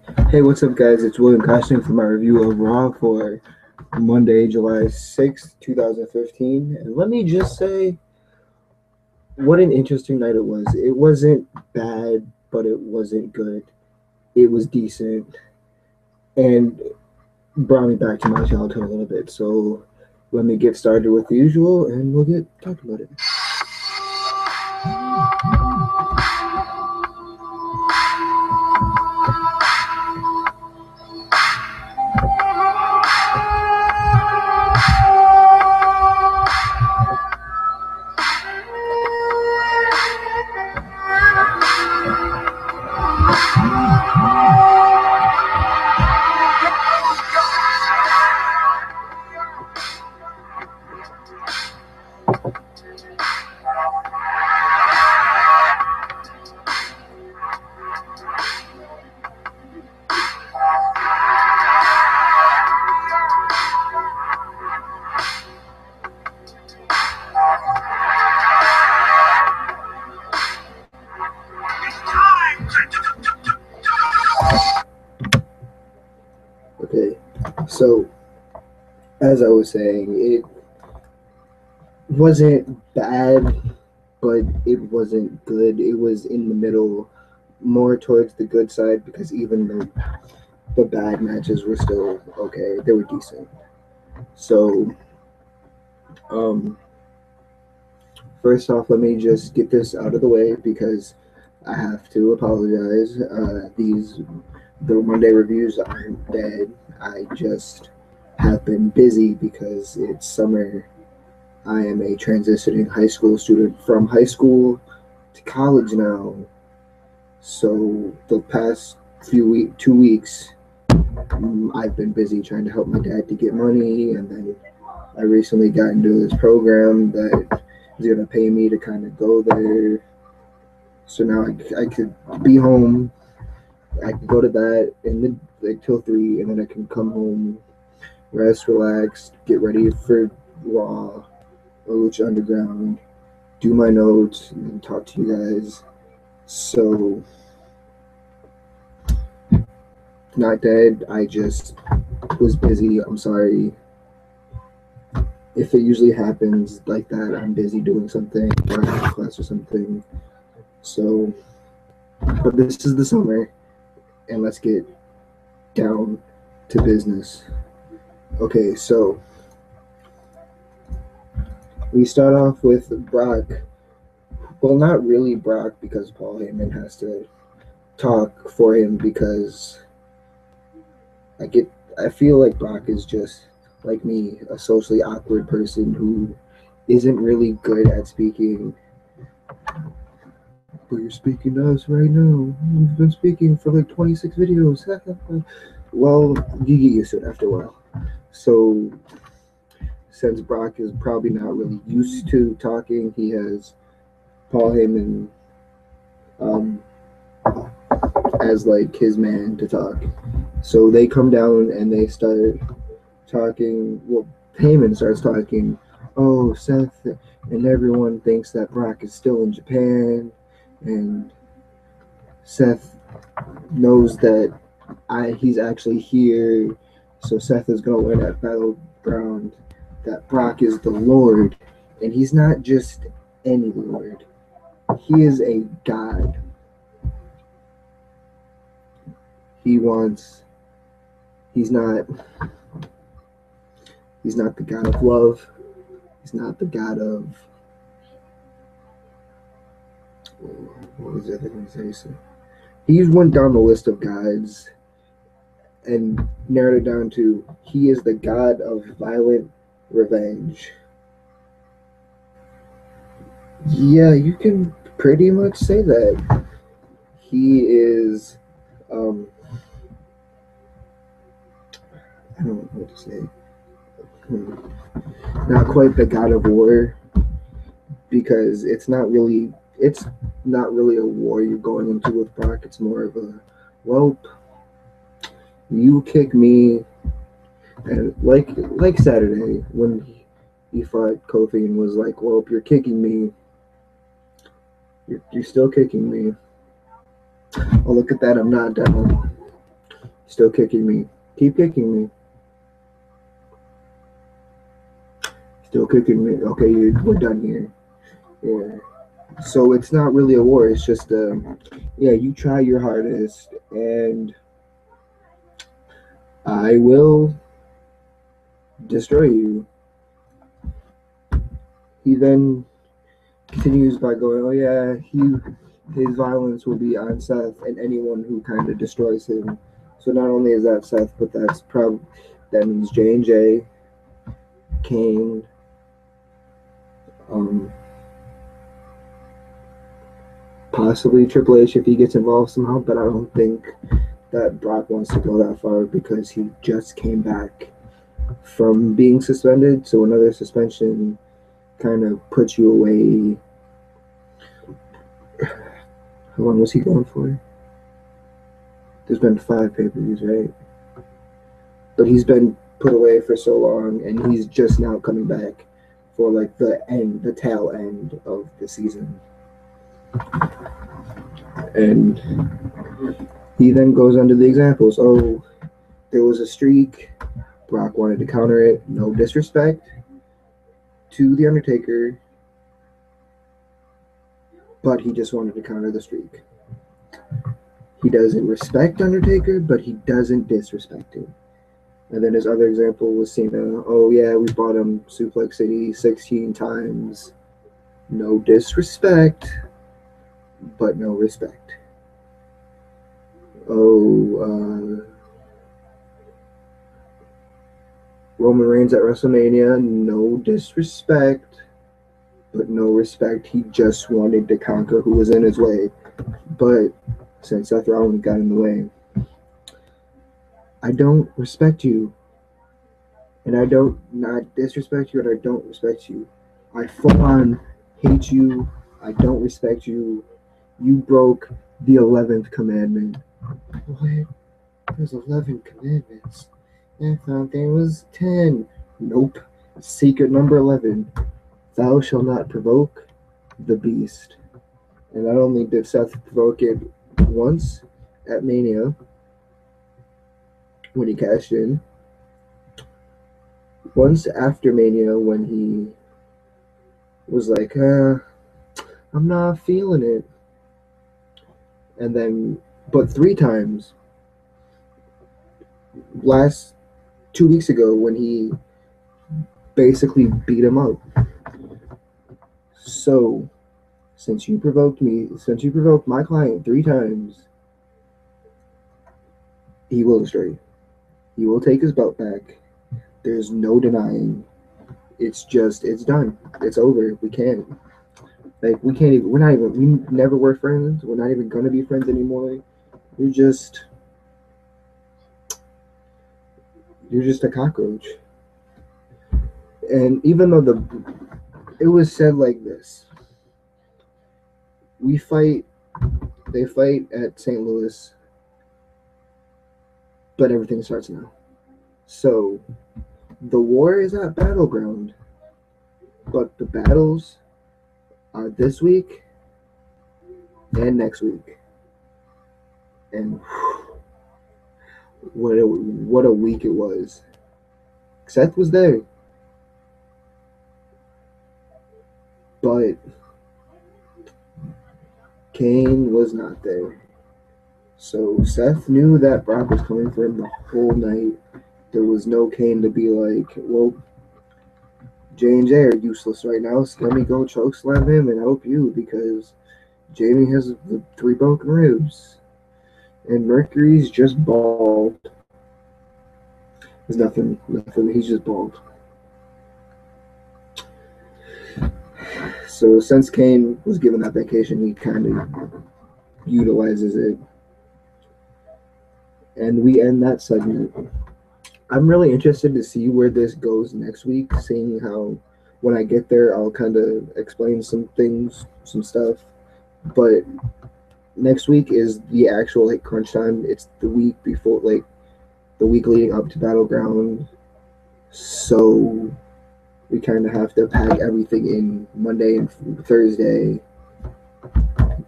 Hey, what's up, guys? It's William Costing for my review of Raw for Monday, July 6th, 2015. And let me just say, what an interesting night it was. It wasn't bad, but it wasn't good. It was decent and brought me back to my childhood a little bit. So let me get started with the usual and we'll get talking about it. Okay, so as I was saying, it wasn't bad, but it wasn't good. It was in the middle, more towards the good side because even the bad matches were still okay. They were decent. So, um, first off, let me just get this out of the way because I have to apologize. The Monday reviews aren't dead. I just have been busy because it's summer. I am a transitioning high school student from high school to college now. So the past 2 weeks, I've been busy trying to help my dad to get money, and then I recently got into this program that is going to pay me to kind of go there. So now I could be home. I can go to that and then like till 3, and then I can come home, rest, relax, get ready for Raw or Lucha Underground, do my notes, and then talk to you guys. So not dead. I just was busy. I'm sorry. If it usually happens like that, I'm busy doing something or I have class or something. So, but this is the summer, and let's get down to business. Okay, so we start off with Brock. Well, not really Brock because Paul Heyman has to talk for him because I feel like Brock is just like me, a socially awkward person who isn't really good at speaking. But you're speaking to us right now. You've been speaking for like 26 videos. Well, you get used to it after a while. So, since Brock is probably not really used to talking, he has Paul Heyman um, as like his man to talk. So they come down and they start talking. Well, Heyman starts talking. Oh, Seth and everyone thinks that Brock is still in Japan, and Seth knows that he's actually here. So Seth is gonna win at Battleground. That Brock is the Lord, and he's not just any Lord. He is a God. He wants. He's not. He's not the God of love. He's not the God of. What was the other thing to say? He went down the list of gods and narrowed it down to he is the god of violent revenge. Yeah, you can pretty much say that. He is, I don't know what to say. Not quite the god of war because it's not really a war you're going into with Brock. It's more of a, well, you kick me, and like Saturday when he fought Kofi and was like, well, if you're kicking me, you're still kicking me. Oh, look at that, I'm not down. Still kicking me. Keep kicking me. Still kicking me. Okay, we're done here. Yeah. So it's not really a war. It's just yeah. You try your hardest, and I will destroy you. He then continues by going, "Oh yeah, his violence will be on Seth and anyone who kind of destroys him." So not only is that Seth, but that means J&J, Kane, um, possibly Triple H if he gets involved somehow. But I don't think that Brock wants to go that far because he just came back from being suspended. So another suspension kind of puts you away. How long was he going for? There's been 5 pay-per-views, right? But he's been put away for so long, and he's just now coming back for like the tail end of the season. And he then goes under the examples. Oh, there was a streak. Brock wanted to counter it. No disrespect to The Undertaker, but he just wanted to counter the streak. He doesn't respect Undertaker, but he doesn't disrespect him. And then his other example was Cena. Oh, yeah, we bought him Suplex City 16 times. No disrespect, but no respect. Oh, Roman Reigns at WrestleMania. No disrespect, but no respect. He just wanted to conquer who was in his way. But since Seth Rollins got in the way, I don't respect you. And I don't not disrespect you, and I don't respect you. I full on hate you. I don't respect you. You broke the 11th commandment. What? There's 11 commandments. I thought there was 10. Nope. Secret number 11. Thou shalt not provoke the beast. And not only did Seth provoke it once at Mania when he cashed in, once after Mania when he was like, I'm not feeling it. And then, but 3 times last 2 weeks ago when he basically beat him up. So, since you provoked my client 3 times, he will destroy you. He will take his belt back. There's no denying. It's done. It's over. We can't we never were friends. We're not even gonna be friends anymore. You're just a cockroach. And even though it was said like this, they fight at St. Louis, but everything starts now. So the war is at Battleground, but the battles are this week and next week. And what a week it was. Seth was there, but Kane was not there. So Seth knew that Brock was coming for him the whole night. There was no Kane to be like, well, J&J are useless right now, so let me go chokeslam him and help you because Jamie has the 3 broken ribs. And Mercury's just bald. There's nothing. He's just bald. So since Kane was given that vacation, he kind of utilizes it. And we end that segment. I'm really interested to see where this goes next week, seeing how when I get there, I'll kind of explain some things, some stuff. But next week is the actual like crunch time. It's the week before, like the week leading up to Battleground. So we kind of have to pack everything in Monday and Thursday,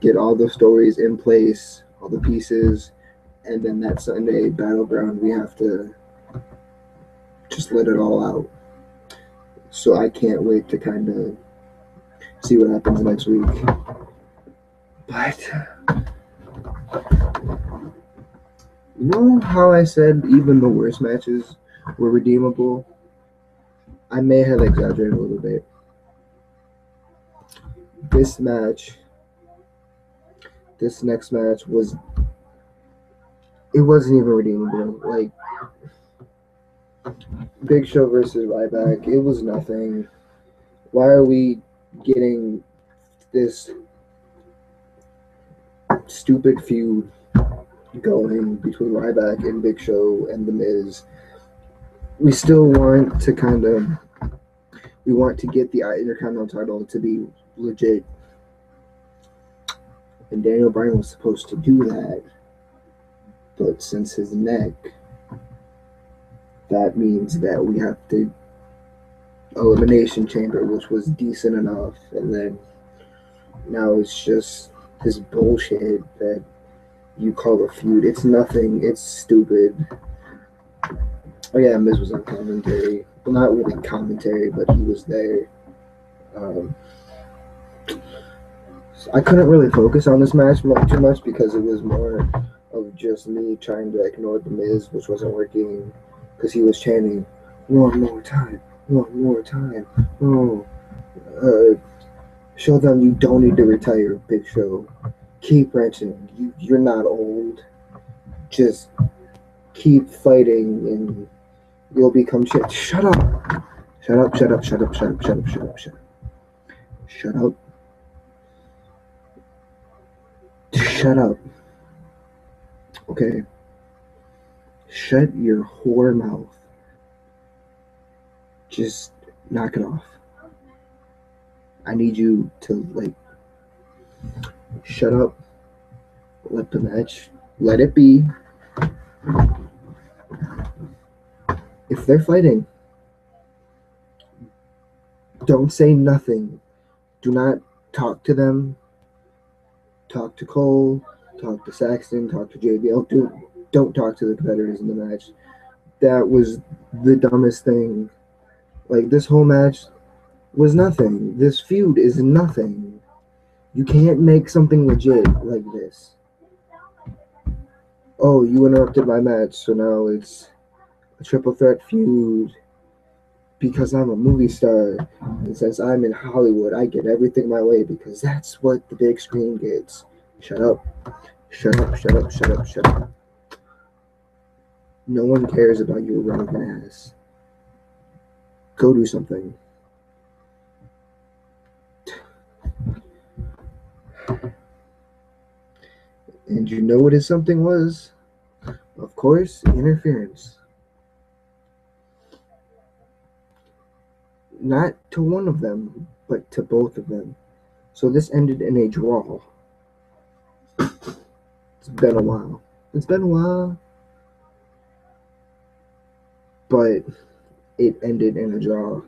get all the stories in place, all the pieces, and then that Sunday Battleground, we have to just let it all out. So I can't wait to kind of see what happens next week. But you know how I said even the worst matches were redeemable? I may have exaggerated a little bit. This next match it wasn't even redeemable. Like Big Show versus Ryback, it was nothing. Why are we getting this stupid feud going between Ryback and Big Show and The Miz? We still want to get the Intercontinental title to be legit. And Daniel Bryan was supposed to do that. But since his neck, that means that we have to Elimination Chamber, which was decent enough, and then now it's just this bullshit that you call a feud. It's nothing. It's stupid. Oh yeah, Miz was on commentary. Well, not really commentary, but he was there. So I couldn't really focus on this match too much because it was more of just me trying to ignore The Miz, which wasn't working because he was chanting, "One more time, one more time." Oh, show them you don't need to retire, Big Show. Keep wrenching. You're not old. Just keep fighting and you'll become shit. Shut up. Shut up, shut up, shut up, shut up, shut up, shut up, shut up. Shut up. Shut up. Okay. Shut your whore mouth. Just knock it off. I need you to, shut up. Let the match, let it be. If they're fighting, don't say nothing. Do not talk to them. Talk to Cole. Talk to Saxton. Talk to JBL. Don't talk to the competitors in the match. That was the dumbest thing. This whole match was nothing. This feud is nothing. You can't make something legit like this. Oh, you interrupted my match, so now it's a triple threat feud because I'm a movie star. And since I'm in Hollywood, I get everything my way because that's what the big screen gets. Shut up. Shut up, shut up, shut up, shut up. No one cares about your relevant ass. Go do something. And you know what his something was? Of course, interference. Not to one of them, but to both of them. So this ended in a draw. It's been a while. But it ended in a draw.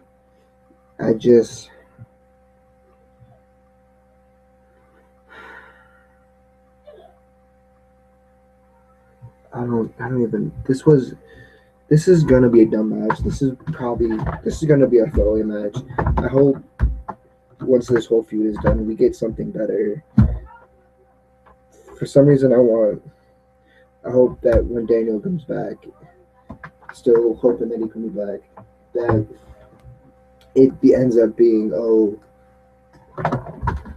I don't even. This is gonna be a dumb match. This is gonna be a throwaway match. I hope once this whole feud is done, we get something better. For some reason, I hope that when Daniel comes back, still hoping that he can be back, that it ends up being,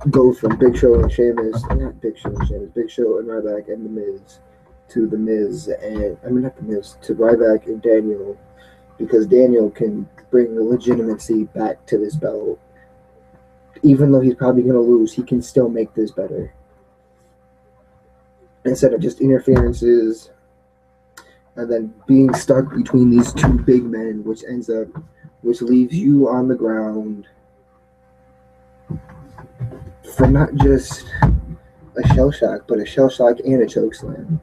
go from Big Show and Sheamus, not Big Show and Sheamus, Big Show and Ryback and The Miz, to The Miz and, not The Miz, to Ryback and Daniel, because Daniel can bring the legitimacy back to this belt. Even though he's probably going to lose, he can still make this better. Instead of just interferences and then being stuck between these two big men, which leaves you on the ground for not just a shell shock, but a shell shock and a choke slam.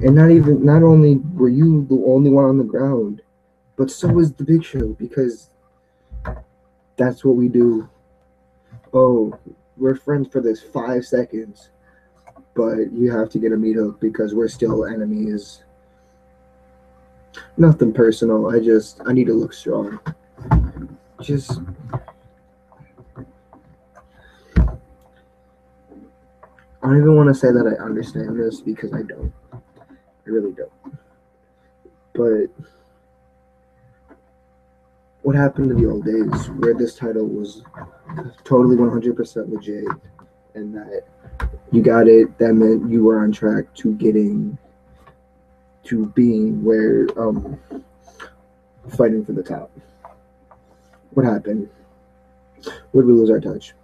And not only were you the only one on the ground, but so was the Big Show, because That's what we do. Oh, we're friends for this 5 seconds, but you have to get a meetup because we're still enemies. Nothing personal. I need to look strong. Just I don't even want to say that I understand this because I don't. I really don't. But what happened to the old days where this title was totally 100% legit and that you got it, that meant you were on track to getting to being where fighting for the top. What happened? Would we lose our touch?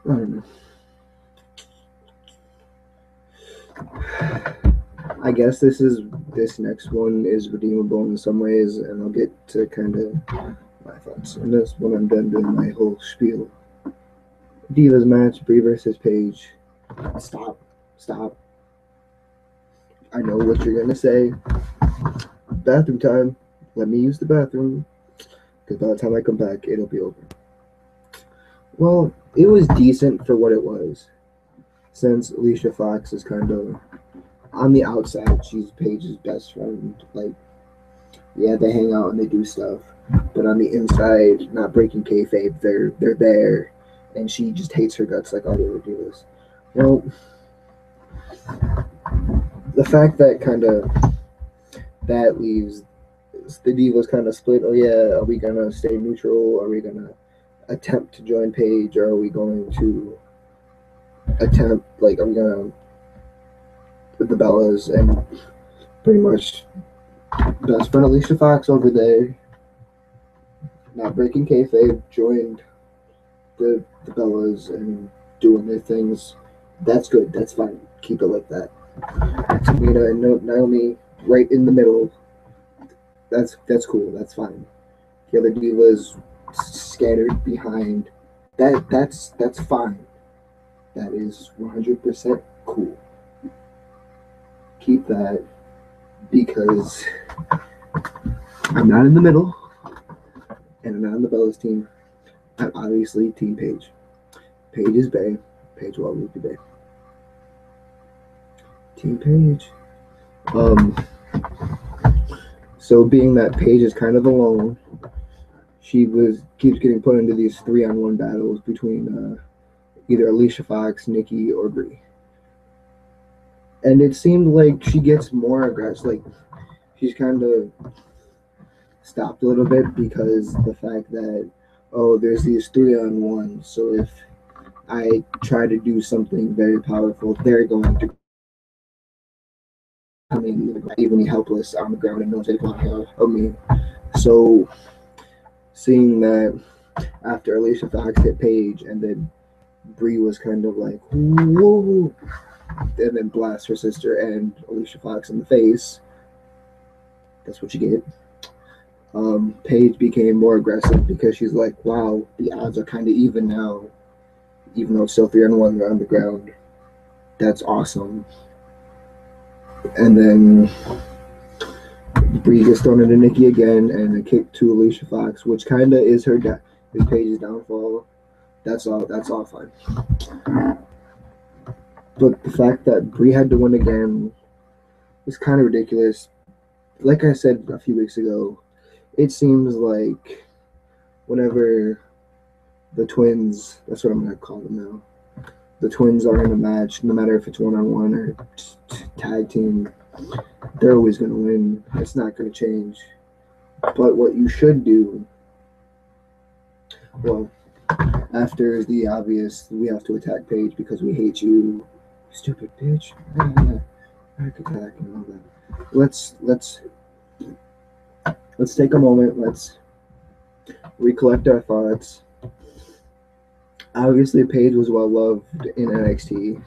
I don't know. I guess this next one is redeemable in some ways, and I'll get to kind of my thoughts on this when I'm done doing my whole spiel. Divas match, Brie versus Paige. Stop, stop. I know what you're gonna say. Bathroom time. Let me use the bathroom, because by the time I come back, it'll be over. Well, it was decent for what it was, since Alicia Fox is kind of on the outside. She's Paige's best friend. Like, yeah, they hang out and they do stuff, but on the inside, not breaking kayfabe, they're there, and she just hates her guts like all the other divas. Well, the fact that kind of that leaves the divas kind of split. Oh yeah, are we gonna stay neutral? Are we gonna attempt to join Paige, or are we going to attempt like are we gonna with the Bellas and pretty much best friend Alicia Fox over there, not breaking kayfabe, joined the Bellas and doing their things. That's good. That's fine. Keep it like that. Tamina and Naomi right in the middle. That's cool. That's fine. The other divas scattered behind. That's fine. That is 100% cool. Keep that because I'm not in the middle and I'm not on the Bellas team. I'm obviously Team Paige. Paige is Bay. Paige will always be Bay. Team Paige. Um, so being that Paige is kind of alone, she keeps getting put into these 3-on-1 battles between either Alicia Fox, Nikki, or Brie. And it seemed like she gets more aggressive. Like she's kind of stopped a little bit because the fact that there's these 3-on-1. So if I try to do something very powerful, they're going to come in, leave me helpless on the ground and no take one of me. So seeing that after Alicia Fox hit Paige and then Brie was kind of like, whoa, and then blast her sister and Alicia Fox in the face. That's what you get. Paige became more aggressive because she's like, wow, the odds are kind of even now, even though it's still 3-on-1 on the ground. That's awesome. And then Brie gets thrown into Nikki again and a kick to Alicia Fox, which kind of is is Paige's downfall. That's all fine. But the fact that Brie had to win again is kind of ridiculous. Like I said a few weeks ago, it seems like whenever the twins, that's what I'm going to call them now, the twins are in a match, no matter if it's 1-on-1 or tag team, they're always going to win. It's not going to change. But what you should do, well, after the obvious, we have to attack Paige because we hate you, stupid bitch. Attack and all that. Let's take a moment. Let's recollect our thoughts. Obviously, Paige was well loved in NXT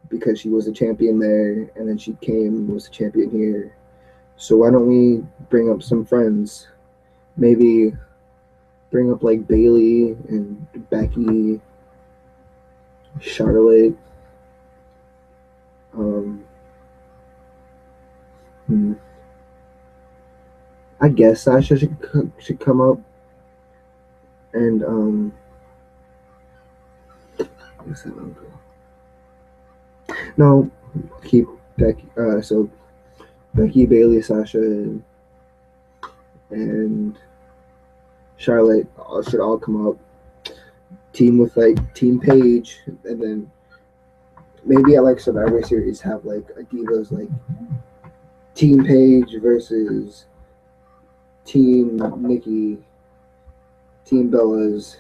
because she was a champion there, and then she came and was a champion here. So why don't we bring up some friends? Maybe bring up like Bayley and Becky, Charlotte. Um, I guess Sasha should come up and what's that uncle? No, keep Becky. So Becky, Bailey, Sasha, and Charlotte should all come up. Team with like Team Paige, and then maybe at like Survivor Series have like a Divas like Team Paige versus Team Nikki, Team Bellas,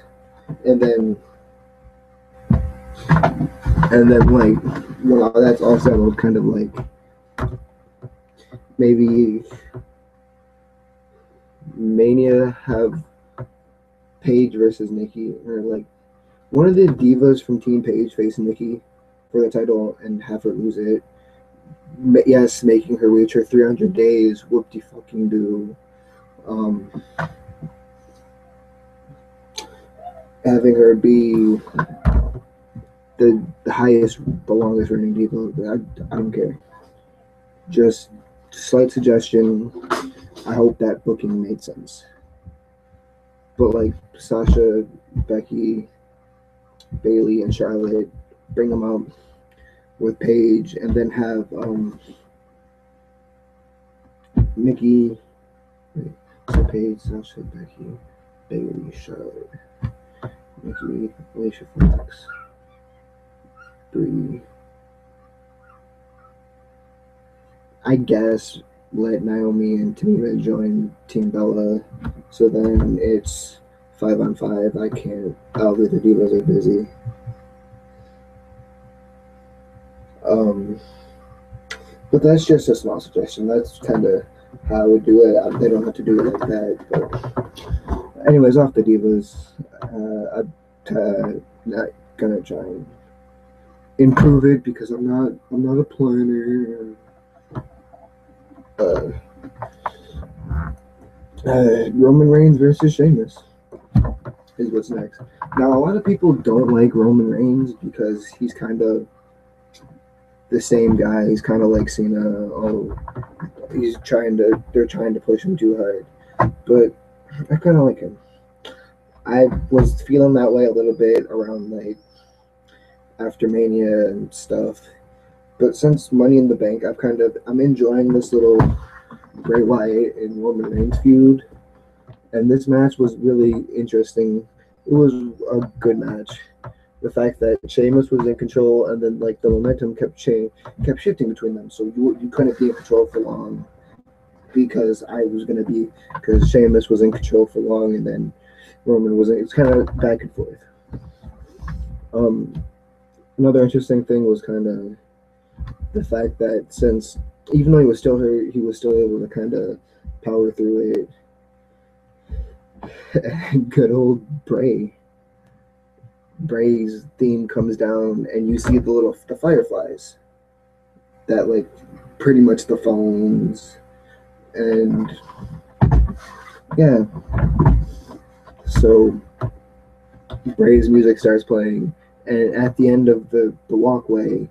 and then like when all that's all settled, kind of like maybe Mania have Paige versus Nikki, or like one of the divas from Team Paige face Nikki for the title and have her lose it. Yes, making her reach her 300 days. Whoop de fucking do. Having her be the highest, the longest running diva. I don't care. Just slight suggestion. I hope that booking made sense. But like Sasha, Becky, Bailey, and Charlotte, bring them up with Paige, and then have Nikki, so Paige, Sasha, Becky, Bailey, Charlotte, Nikki, Alicia Fox, 3. I guess let Naomi and Tamina join Team Bella, so then it's 5-on-5. I can't. All the other divas are busy. But that's just a small suggestion. That's kind of how I would do it. They don't have to do it like that. But anyways, off the divas, I'm not gonna try and improve it because I'm not a planner. Roman Reigns versus Sheamus is what's next. Now, a lot of people don't like Roman Reigns because he's kind of the same guy. He's kind of like Cena. Oh, they're trying to push him too hard. But I kind of like him. I was feeling that way a little bit around like after Mania and stuff. But since Money in the Bank, I'm enjoying this little Bray Wyatt and Roman Reigns feud. And this match was really interesting. It was a good match. The fact that Sheamus was in control, and then like the momentum kept shifting between them, so you couldn't be in control for long because Sheamus was in control for long, and then Roman wasn't. It's kind of back and forth. Another interesting thing was kind of the fact that since even though he was still hurt, he was still able to kind of power through it. Good old Bray. Bray's theme comes down, and you see the fireflies, that like pretty much the phones, and yeah. So Bray's music starts playing, and at the end of the walkway,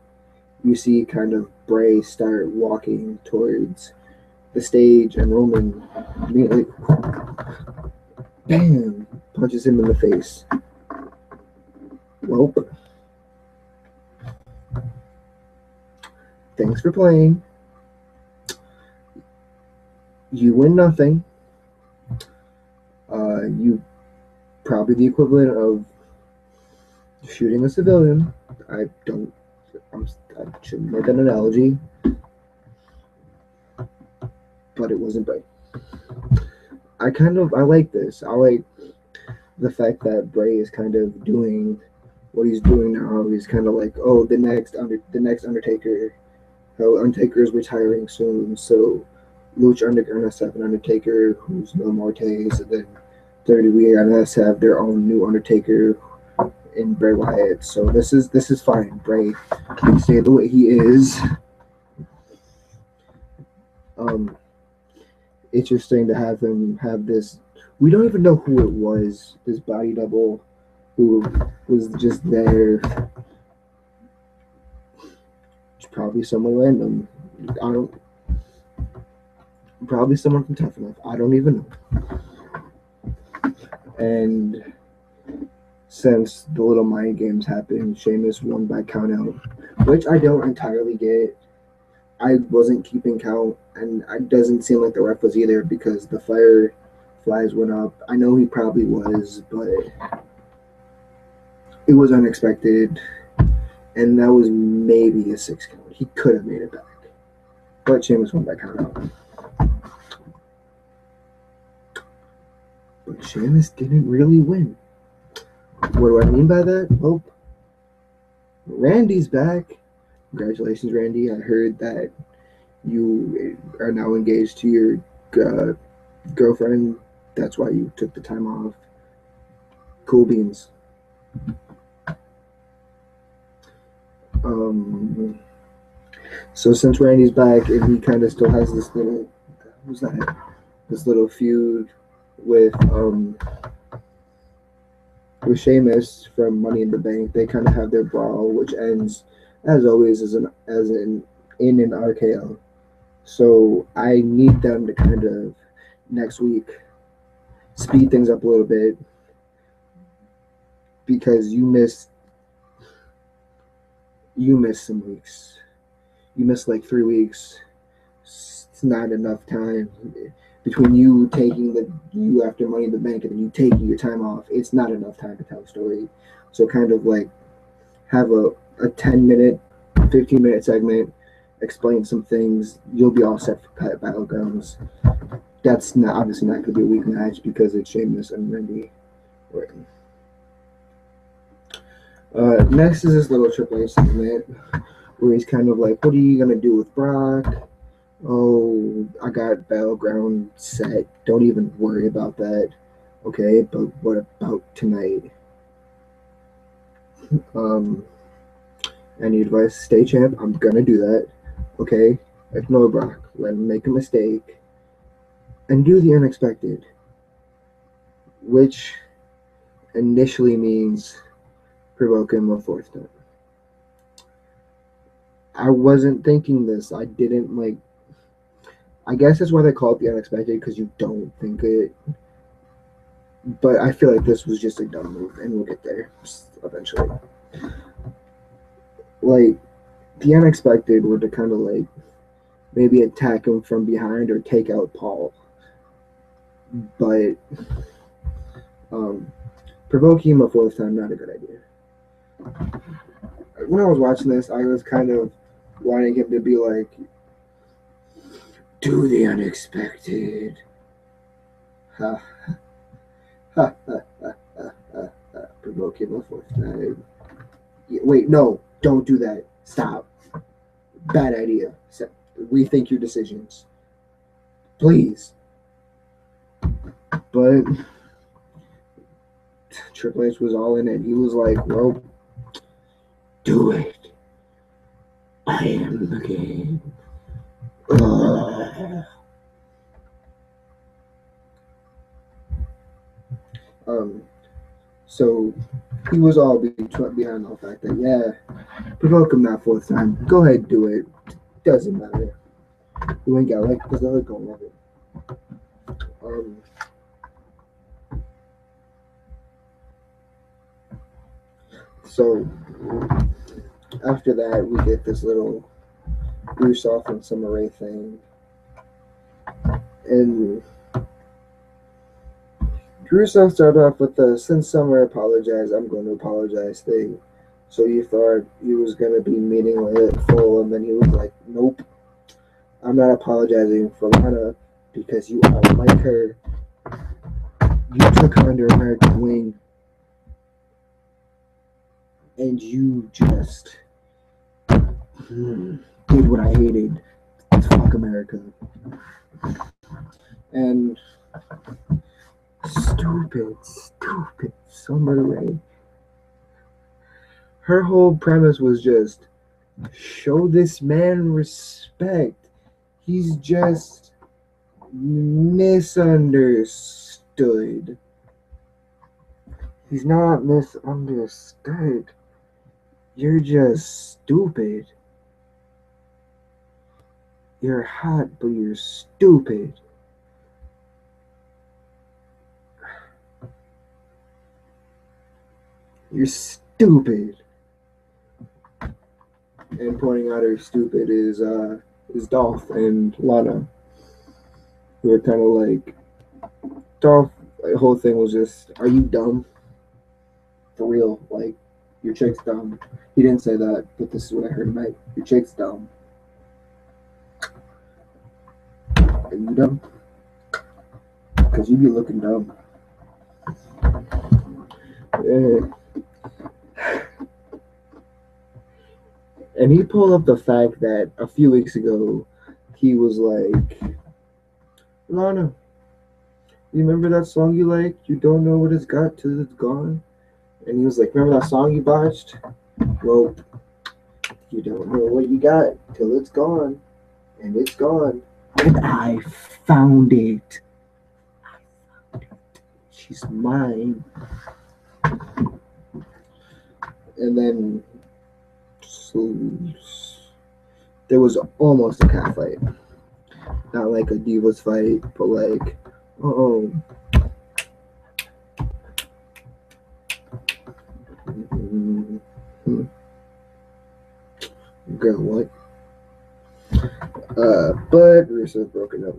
you see kind of Bray start walking towards the stage, and Roman immediately, bam, punches him in the face. Welp. Thanks for playing. You win nothing. You probably the equivalent of shooting a civilian. I shouldn't make that analogy, but it wasn't right. I like this. I like the fact that Bray is kind of doing what he's doing now. He's kind of like, oh, the next Undertaker. Oh, Undertaker is retiring soon, so Lucha Underground has to have an Undertaker who's no Mortis, and then WWE has to have their own new Undertaker in Bray Wyatt. So this is fine. Bray can stay the way he is. Interesting to have him have this. We don't even know who it was. This body double, who was just there. It's probably someone random. Probably someone from Tough Enough. I don't even know. And since the little mind games happened, Sheamus won by count out, which I don't entirely get. I wasn't keeping count, and it doesn't seem like the ref was either because the fireflies went up. I know he probably was, but it was unexpected, and that was maybe a 6 count. He could have made it back, but Sheamus won by count out. But Sheamus didn't really win. What do I mean by that? Well, Randy's back. Congratulations, Randy. I heard that you are now engaged to your girlfriend. That's why you took the time off. Cool beans. So since Randy's back and he kind of still has this little, who's that? This little feud with Sheamus from Money in the Bank. They kind of have their brawl, which ends as always in an RKO. So I need them to kind of next week speed things up a little bit because you missed some weeks. You missed like 3 weeks. It's not enough time between you taking you after Money in the Bank and then you taking your time off. It's not enough time to tell a story. So kind of like have a 10-minute, 15-minute segment, explain some things. You'll be all set for Battlegrounds. That's not obviously not going to be a weak match because it's Sheamus and Randy Orton. Next is this little Triple H segment where he's kind of like, what are you going to do with Brock? Oh, I got Battleground set. Don't even worry about that. Okay, but what about tonight? Any advice? Stay champ. I'm going to do that. Okay, ignore Brock. Let him make a mistake. And do the unexpected. Which initially means provoke him a fourth time. I wasn't thinking this. I didn't like. I guess that's why they call it the unexpected because you don't think it. But I feel like this was just a dumb move, and we'll get there eventually. Like the unexpected were to kind of like maybe attack him from behind or take out Paul, but provoking him a fourth time not a good idea. When I was watching this, I was kind of wanting him to be like, do the unexpected. Ha ha ha ha ha ha. Provoke him a fourth time. Wait, no, don't do that. Stop. Bad idea. Rethink your decisions. Please. But Triple H was all in it. He was like, well, do it. I am the king. So he was all behind the fact that, yeah, provoke him that fourth time. Go ahead, do it. Doesn't matter. You ain't got like because the hood gonna love it. So after that, we get this little Rusev and Summer Rae thing, and Rusev started off with the "Since Summer apologized, I'm going to apologize" thing. So you thought he was going to be meaningful, and then he was like, "Nope, I'm not apologizing for Lana because you are like her. You took her under American wing, and you just did what I hated. Fuck America." And stupid Summer Rae. Her whole premise was just show this man respect. He's just misunderstood. He's not misunderstood. You're just stupid. You're hot, but you're stupid. You're stupid. And pointing out her stupid is Dolph and Lana, who are kind of like Dolph. The whole thing was just, are you dumb? For real, like your chick's dumb. He didn't say that, but this is what I heard tonight. Your chick's dumb. Are you dumb? Because you be looking dumb. And he pulled up the fact that a few weeks ago he was like, Lana, you remember that song you liked? You don't know what it's got till it's gone. And he was like, remember that song you botched? Well, you don't know what you got till it's gone. And it's gone. And I found it. She's mine. And then so, there was almost a cat fight. Not like a divas fight, but like, oh. Mm-hmm. Girl, what? But Rusev broke it up.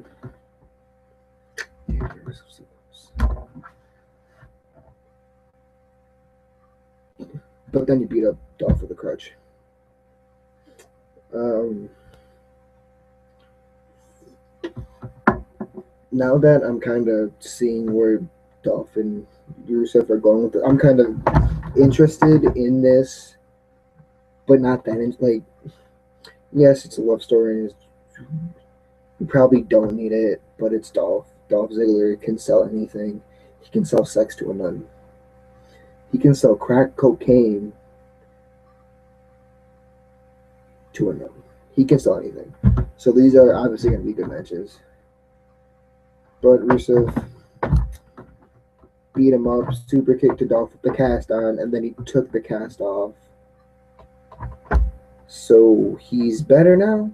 But then you beat up Dolph with a crutch. Now that I'm kind of seeing where Dolph and Rusev are going with it, I'm kind of interested in this, but not that. Like, yes, it's a love story. You probably don't need it, but it's Dolph. Dolph Ziggler can sell anything. He can sell sex to a nun. He can sell crack cocaine to a nun. He can sell anything. So these are obviously going to be good matches. But Rusev beat him up, super kick to Dolph with the cast on, and then he took the cast off. So he's better now.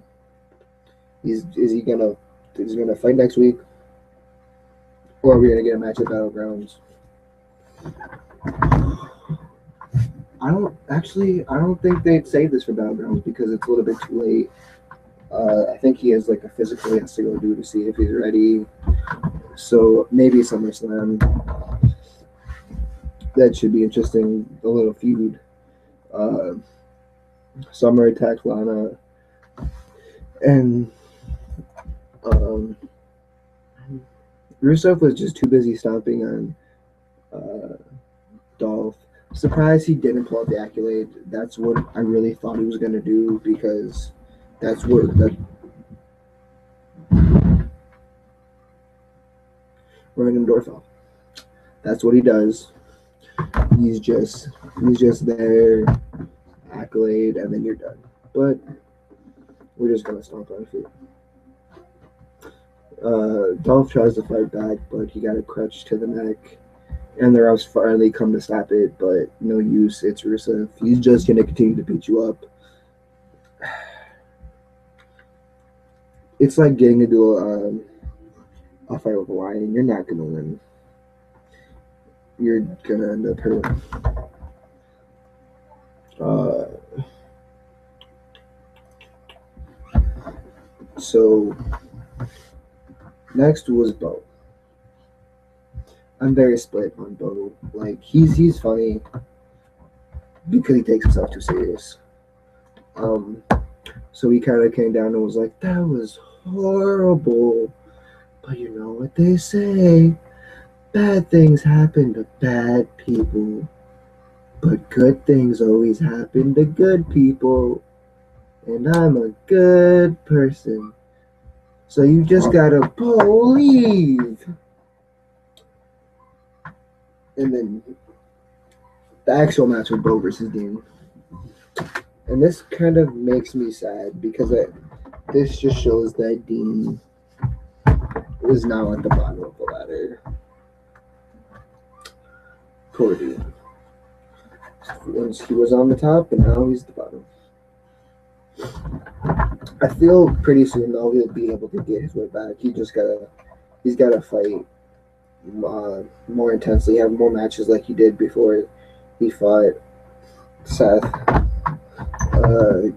Is he gonna fight next week, or are we gonna get a match at Battlegrounds? I don't think they'd save this for Battlegrounds because it's a little bit too late. I think he has like a physical he has to go do to see if he's ready. So maybe SummerSlam. That should be interesting. A little feud. Summer attacked Lana, and Rusev was just too busy stomping on Dolph. Surprised he didn't pull out the accolade. That's what I really thought he was gonna do because that's what that random door fell. That's what he does. He's just there, accolade, and then you're done. But we're just gonna stomp on feet. Dolph tries to fight back, but he got a crutch to the neck. And the refs finally come to stop it, but no use. It's Rusev. He's just going to continue to beat you up. It's like getting to do a fight with a lion. You're not going to win. You're going to end up hurting. So, next was Bo. I'm very split on Bo. Like he's funny because he takes himself too serious. So he kind of came down and was like, "That was horrible," but you know what they say: bad things happen to bad people, but good things always happen to good people. And I'm a good person, so you just gotta believe. And then the actual match with Bo versus Dean. And this kind of makes me sad because this just shows that Dean is now at the bottom of the ladder. Poor Dean. Once he was on the top, and now he's at the bottom. I feel pretty soon though he'll be able to get his way back. He's gotta fight more intensely, have more matches like he did before he fought Seth. Uh,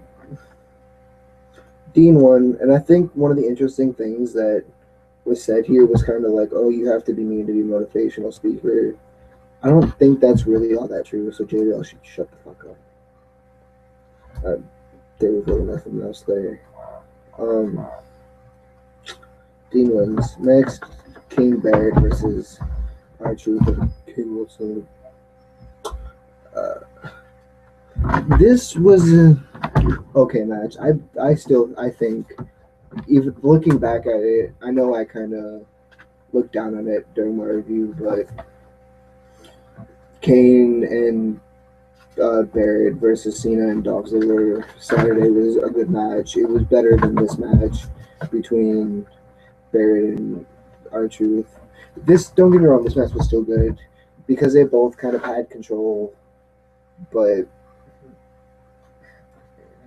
Dean won, and I think one of the interesting things that was said here was kind of like, "Oh, you have to be mean to be a motivational speaker." I don't think that's really all that true. So JBL should shut the fuck up. Uh, there was really nothing else there. Um, Dean wins. Next, King Barrett versus R-Truth and King Wilson. This was an okay match. I think even looking back at it, I know I kind of looked down on it during my review, but Kane and Barrett versus Cena and Dolph Ziggler Saturday was a good match. It was better than this match between Barrett and R-Truth. This, don't get me wrong, this match was still good because they both kind of had control, but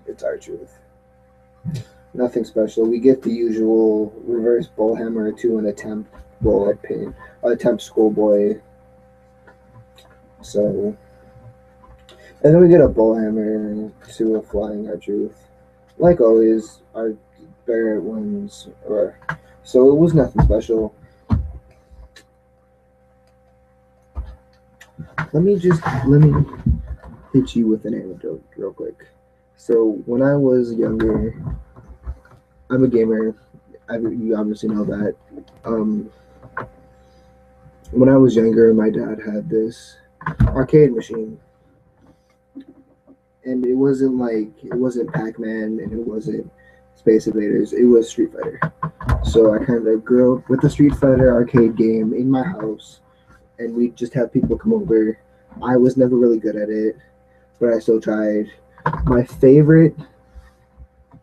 it's R-Truth. Nothing special. We get the usual reverse bullhammer to an attempt bullet pin, attempt schoolboy. So, and then we get a bullhammer to a flying R-Truth. Like always, our Barrett wins. So it was nothing special. Let me hit you with an anecdote real quick. So when I was younger, I'm a gamer. You obviously know that. When I was younger, my dad had this arcade machine, and it wasn't Pac-Man and it wasn't Space Invaders. It was Street Fighter. So I kind of grew up with the Street Fighter arcade game in my house, and we just have people come over. I was never really good at it, but I still tried. My favorite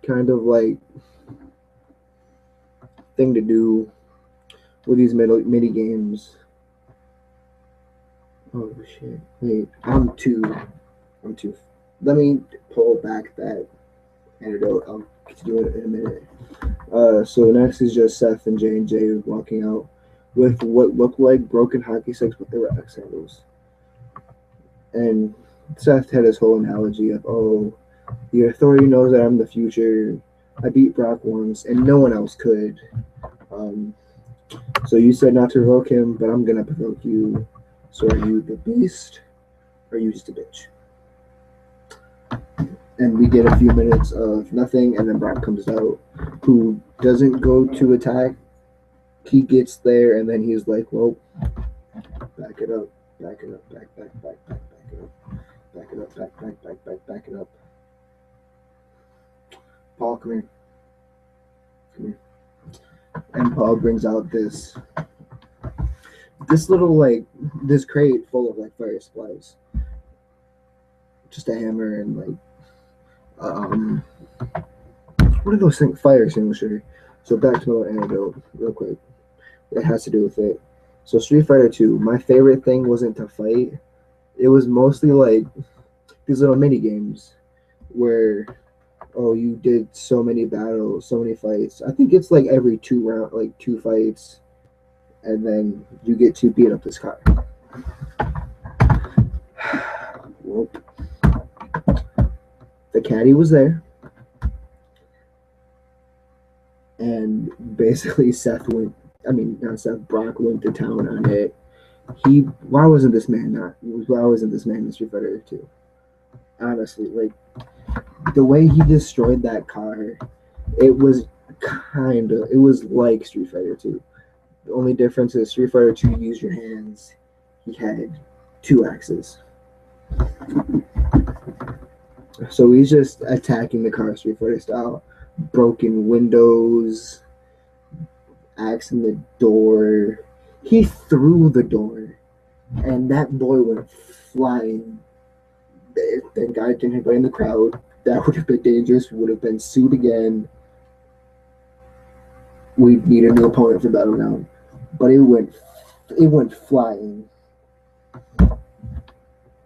kind of like thing to do with these mini games. Oh shit! Wait, I'm too. Let me pull back that antidote. I'll do it in a minute. So next is just Seth and J&J walking out with what looked like broken hockey sticks, but they were axe handles. And Seth had his whole analogy of, "Oh, the authority knows that I'm the future. I beat Brock once, and no one else could. So you said not to provoke him, but I'm gonna provoke you. So are you the beast, or are you just a bitch?" And we get a few minutes of nothing, and then Brock comes out, who doesn't go to attack. He gets there, and then he's like, "Well, back it up, back it up, back it up, back it up, back it up. Paul, come here. And Paul brings out this little this crate full of fire supplies, just a hammer and what are those things? Fire extinguisher. So back to my anecdote real quick. It has to do with it. So Street Fighter 2, my favorite thing wasn't to fight. It was mostly these little mini games where, oh, you did so many battles, so many fights. I think it's every 2 fights, and then you get to beat up this car. Well, the caddy was there, and basically Brock went to town on it. Why wasn't this man in Street Fighter 2? Honestly, the way he destroyed that car, it was like Street Fighter 2. The only difference is Street Fighter 2 you use your hands. He had 2 axes. So he's just attacking the car Street Fighter style. Broken windows, axe in the door. He threw the door, and that boy went flying. Thank God didn't hit anybody in the crowd. That would have been dangerous. We would have been sued again. We'd need a new opponent for Battleground. But it went flying.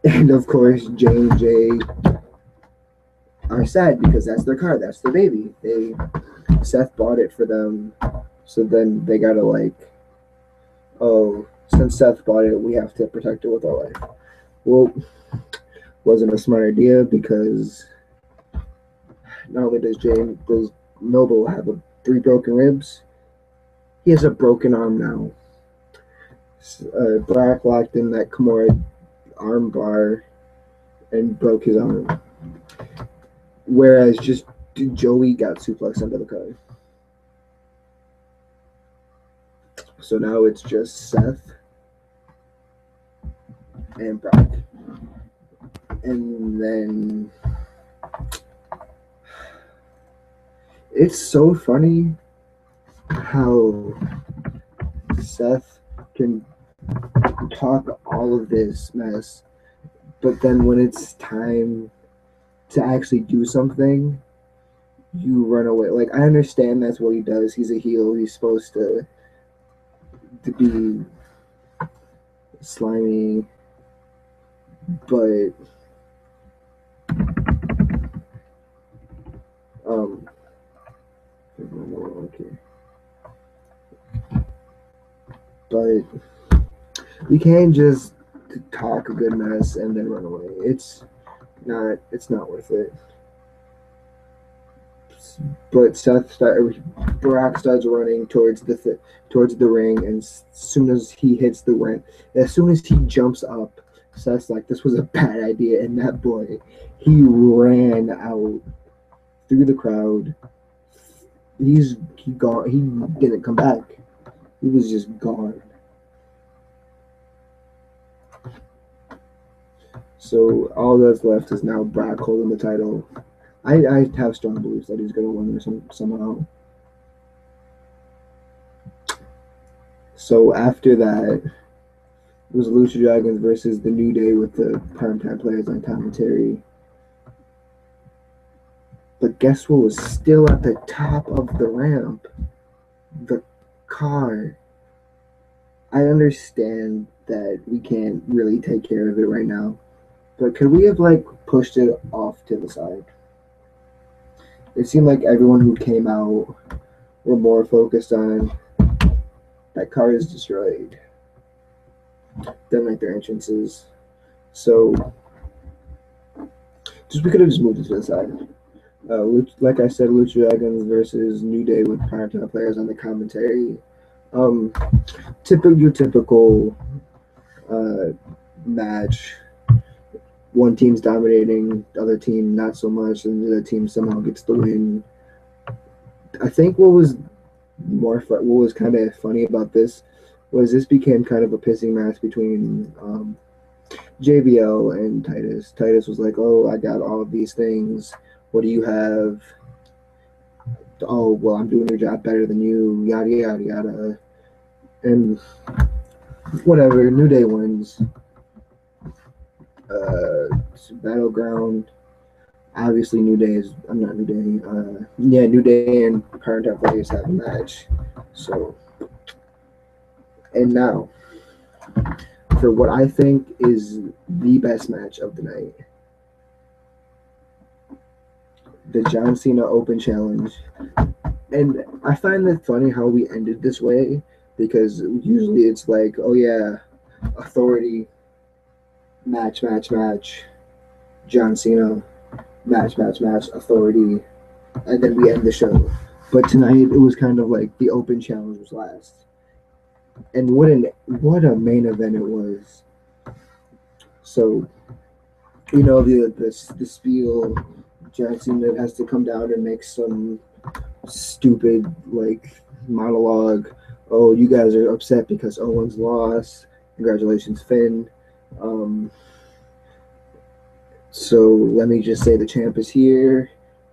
And of course, J&J are sad because that's their car, that's their baby. Seth bought it for them, so then they gotta like, oh, since Seth bought it, we have to protect it with our life. Well, wasn't a smart idea because not only does Noble have three broken ribs, he has a broken arm now. Brock locked in that Kimura arm bar and broke his arm. Whereas just Joey got suplexed under the car. So now it's just Seth and Brock. And then it's so funny how Seth can talk all of this mess, but then when it's time to actually do something, you run away. Like, I understand that's what he does. He's a heel. He's supposed to be slimy, but okay. But you can't just talk a good mess and then run away. It's not worth it. But Brock starts running towards the ring, and as soon as he hits the ring, as soon as he jumps up, Seth's like, "This was a bad idea," and that boy, he ran out through the crowd. He gone. He didn't come back. He was just gone. So all that's left is now Brock holding the title. I have strong beliefs that he's going to win somehow. So after that, it was Lucha Dragons versus the New Day with the primetime players on commentary. But guess what was still at the top of the ramp? The car. I understand that we can't really take care of it right now, but could we have like pushed it off to the side? It seemed like everyone who came out were more focused on that car is destroyed than like their entrances. So we could have just moved it to the side. Like I said, Lucha Dragons versus New Day with primetime players on the commentary. Typical match. One team's dominating, the other team not so much, and the other team somehow gets the win. I think what was kind of funny about this was this became kind of a pissing match between JBL and Titus. Titus was like, "Oh, I got all of these things. What do you have?" "Oh, well, I'm doing your job better than you." Yada yada yada. And whatever. New Day wins. Battleground. Obviously, New Day is. I'm not New Day. New Day and Primetime Players have a match. So, and now for what I think is the best match of the night, the John Cena Open Challenge. And I find it funny how we ended this way, because usually it's like, oh yeah, Authority, match, John Cena, match, Authority, and then we end the show. But tonight it was kind of like the Open Challenge was last. And what a main event it was. So, you know, the spiel, John Cena has to come down and make some stupid like monologue. "Oh, you guys are upset because Owens lost. Congratulations, Finn. So let me just say the champ is here.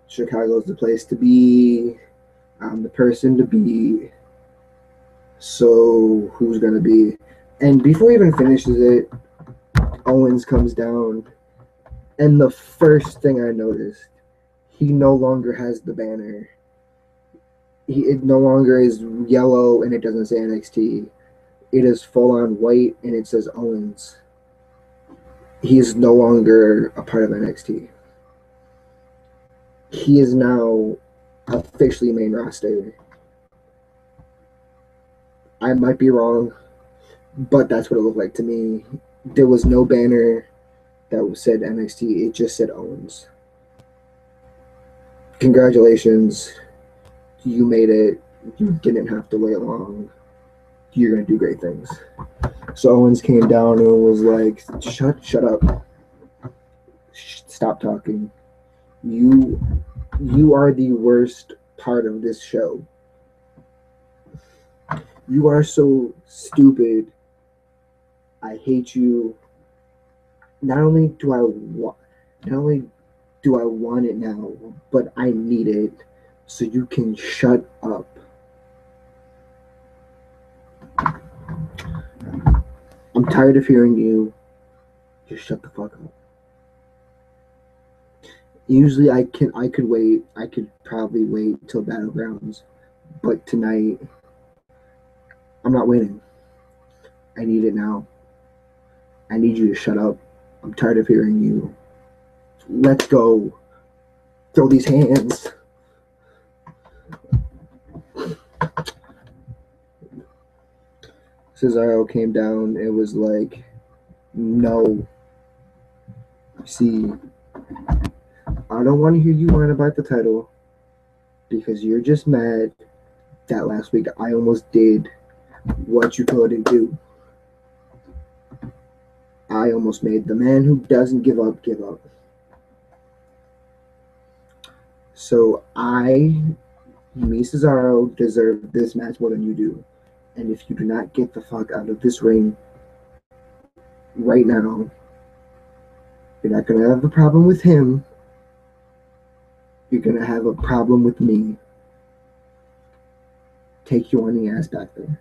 Chicago's the place to be. I'm the person to be. So who's gonna be?" And before he even finishes it, Owens comes down, and the first thing I noticed, he no longer has the banner. It no longer is yellow and it doesn't say NXT. It is full on white and it says Owens. He's no longer a part of NXT. He is now officially main roster. I might be wrong, but that's what it looked like to me. There was no banner that said NXT, it just said Owens. Congratulations, you made it. You didn't have to wait long. You're gonna do great things. So Owens came down and was like, "Shut up! Stop talking. You, you are the worst part of this show. You are so stupid. I hate you. Not only do I want, not only do I want it now, but I need it. So you can shut up." I'm tired of hearing you. Just shut the fuck up. Usually I could wait. I could probably wait till Battlegrounds. But tonight I'm not waiting. I need it now. I need you to shut up. I'm tired of hearing you. Let's go. Throw these hands. Cesaro came down. It was like, no. See, I don't want to hear you whine about the title because you're just mad that last week I almost did what you couldn't do. I almost made the man who doesn't give up give up. So me, Cesaro, deserve this match more than you do. And if you do not get the fuck out of this ring right now, you're not going to have a problem with him. You're going to have a problem with me. Take your whiny ass back there.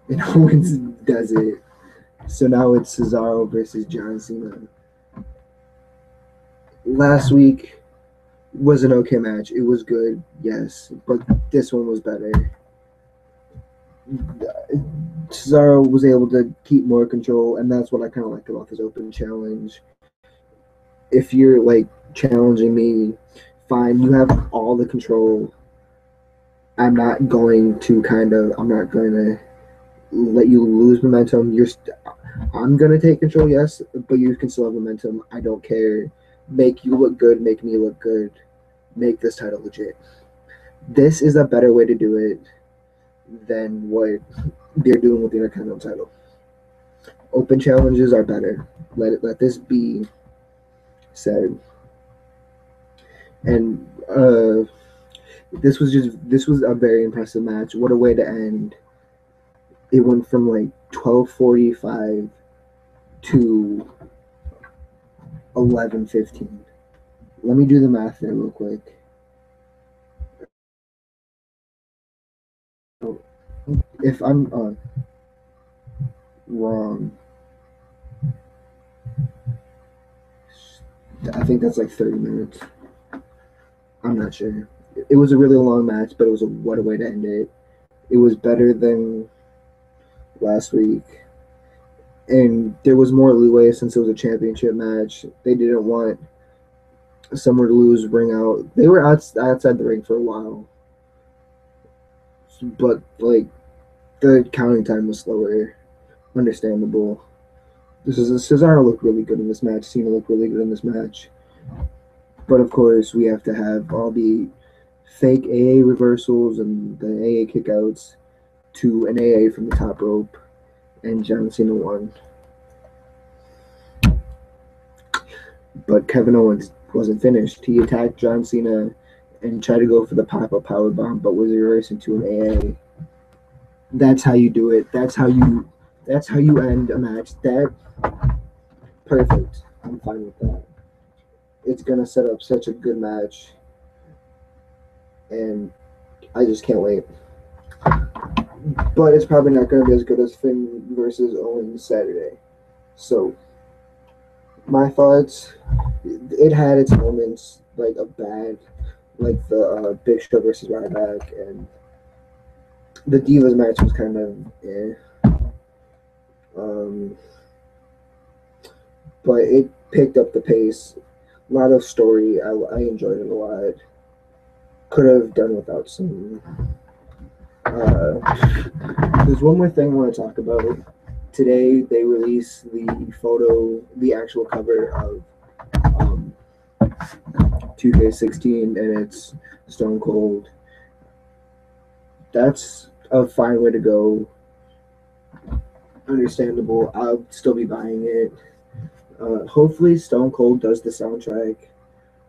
And Owens does it. So now it's Cesaro versus John Cena. Last week was an okay match. It was good, yes, but this one was better. Cesaro was able to keep more control, and that's what I kind of like about this open challenge. If you're like challenging me, fine, you have all the control. I'm not going to let you lose momentum. I'm gonna take control, yes, but you can still have momentum. I don't care. Make you look good, make me look good, make this title legit. This is a better way to do it than what they're doing with the Intercontinental title. Open challenges are better. Let this be said. And this was a very impressive match. What a way to end. It went from like 12:45 to 11:15. Let me do the math there real quick. If I'm wrong, I think that's like 30 minutes. I'm not sure. It was a really long match, but it was what a way to end it. It was better than last week. And there was more leeway since it was a championship match. They didn't want someone to lose, ring out. They were outside the ring for a while. But, like, the counting time was slower. Understandable. Cesaro looked really good in this match. Cena looked really good in this match. But, of course, we have to have all the fake AA reversals and the AA kickouts to an AA from the top rope. And John Cena won. But Kevin Owens wasn't finished. He attacked John Cena and tried to go for the pop-up powerbomb, but was reversed into an AA. That's how you do it. That's how you end a match. That perfect. I'm fine with that. It's gonna set up such a good match, and I just can't wait. But it's probably not gonna be as good as Finn versus Owens Saturday. So my thoughts, it had its moments, like a bad, like the Big Show versus Ryback, and the Divas match was kind of but it picked up the pace. A lot of story. I enjoyed it a lot. Could have done without some. There's one more thing I want to talk about. Today they released the photo, the actual cover of 2K16, and it's Stone Cold. That's a fine way to go. Understandable. I'll still be buying it. Hopefully, Stone Cold does the soundtrack.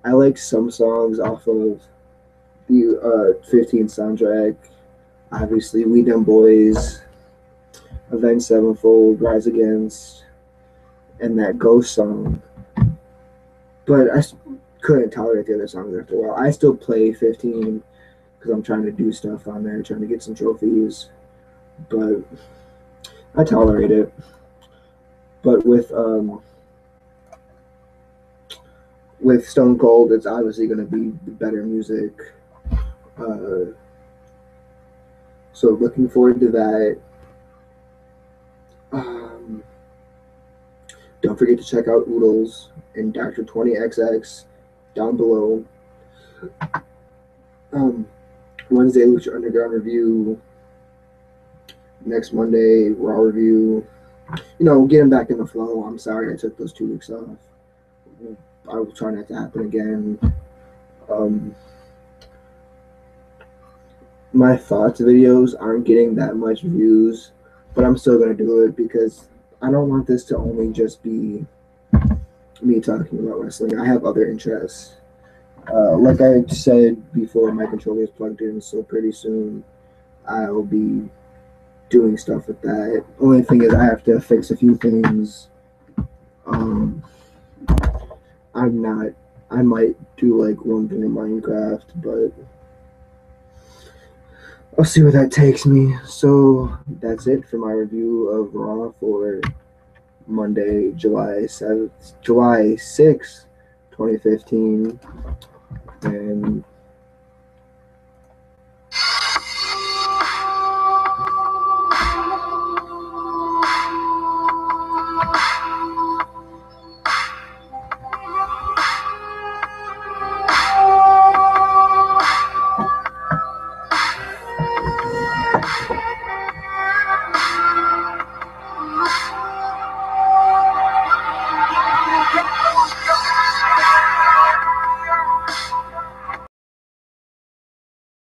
I like some songs off of the 15 soundtrack. Obviously, We Dumb Boys, Avenged Sevenfold, Rise Against, and that Ghost song. But I couldn't tolerate the other songs after a while. I still play 15 because I'm trying to do stuff on there, trying to get some trophies. But I tolerate it. But with Stone Cold, it's obviously going to be better music. Uh, so looking forward to that. Um, don't forget to check out Oodles and Dr. 20XX down below. Wednesday, Lucha Underground review. Next Monday, Raw review. Getting back in the flow. I'm sorry I took those 2 weeks off. I will try not to happen again. My thoughts videos aren't getting that much views, but I'm still going to do it because I don't want this to only just be me talking about wrestling. I have other interests. Like I said before, my controller is plugged in, so pretty soon I'll be doing stuff with that. Only thing is I have to fix a few things. I might do like one thing in Minecraft, but I'll see where that takes me. So that's it for my review of Raw for Monday, July 6th, 2015. And